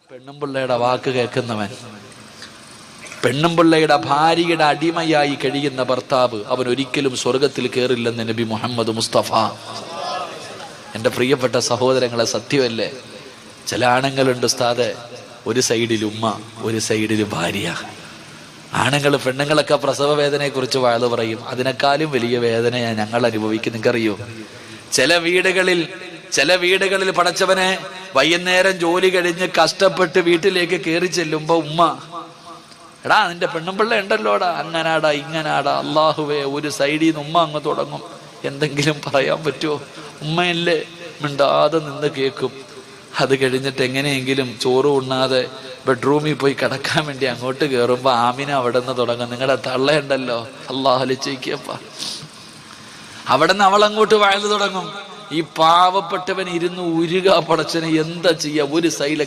പെണ്ണുമ്പിള്ളയുടെ വാക്ക് കേൾക്കുന്നവൻ, പെണ്ണുമ്പിള്ളയുടെ ഭാര്യയുടെ അടിമയായി കഴിയുന്ന ഭർത്താവ്, അവൻ ഒരിക്കലും സ്വർഗത്തിൽ കയറില്ലെന്ന് നബി മുഹമ്മദ് മുസ്തഫ. എൻ്റെ പ്രിയപ്പെട്ട സഹോദരങ്ങളെ, സത്യമല്ലേ? ചില ആണുങ്ങളുണ്ട് ഉസ്താദെ, ഒരു സൈഡിൽ ഉമ്മ, ഒരു സൈഡിൽ ഭാര്യ. ആണുങ്ങൾ പെണ്ണുങ്ങളൊക്കെ പ്രസവ വേദനയെ കുറിച്ച് വാഴ്ന്നു പറയും. അതിനേക്കാളും വലിയ വേദനയാണ് ഞങ്ങൾ അനുഭവിക്കുന്നത്. നിങ്ങൾക്കറിയോ, ചില വീടുകളിൽ പടച്ചവനെ വൈകുന്നേരം ജോലി കഴിഞ്ഞ് കഷ്ടപ്പെട്ട് വീട്ടിലേക്ക് കയറി ചെല്ലുമ്പോ ഉമ്മ, എടാ നിന്റെ പെണ്ണുമ്പിള്ള ഉണ്ടല്ലോടാ, അങ്ങനാടാ ഇങ്ങനാടാ, അള്ളാഹുവേ, ഒരു സൈഡിൽ നിന്ന് ഉമ്മ അങ്ങ് തുടങ്ങും. എന്തെങ്കിലും പറയാൻ പറ്റുമോ? ഉമ്മയല്ലേ, മിണ്ടാതെ നിന്ന് കേൾക്കും. അത് കഴിഞ്ഞിട്ട് എങ്ങനെയെങ്കിലും ചോറ് ഉണ്ണാതെ ബെഡ്റൂമിൽ പോയി കിടക്കാൻ വേണ്ടി അങ്ങോട്ട് കയറുമ്പോ ആമിന അവിടെ നിന്ന് തുടങ്ങും. നിങ്ങളുടെ തള്ളയുണ്ടല്ലോ, അള്ളാഹലിച്ചേക്കപ്പ. അവിടെ നിന്ന് അവൾ അങ്ങോട്ട് വാഴ്ന്നു തുടങ്ങും. ഈ പാവപ്പെട്ടവൻ ഇരുന്ന് ഉരുക, പടച്ചനെ എന്താ ചെയ്യാ? ഒരു സൈഡിലെ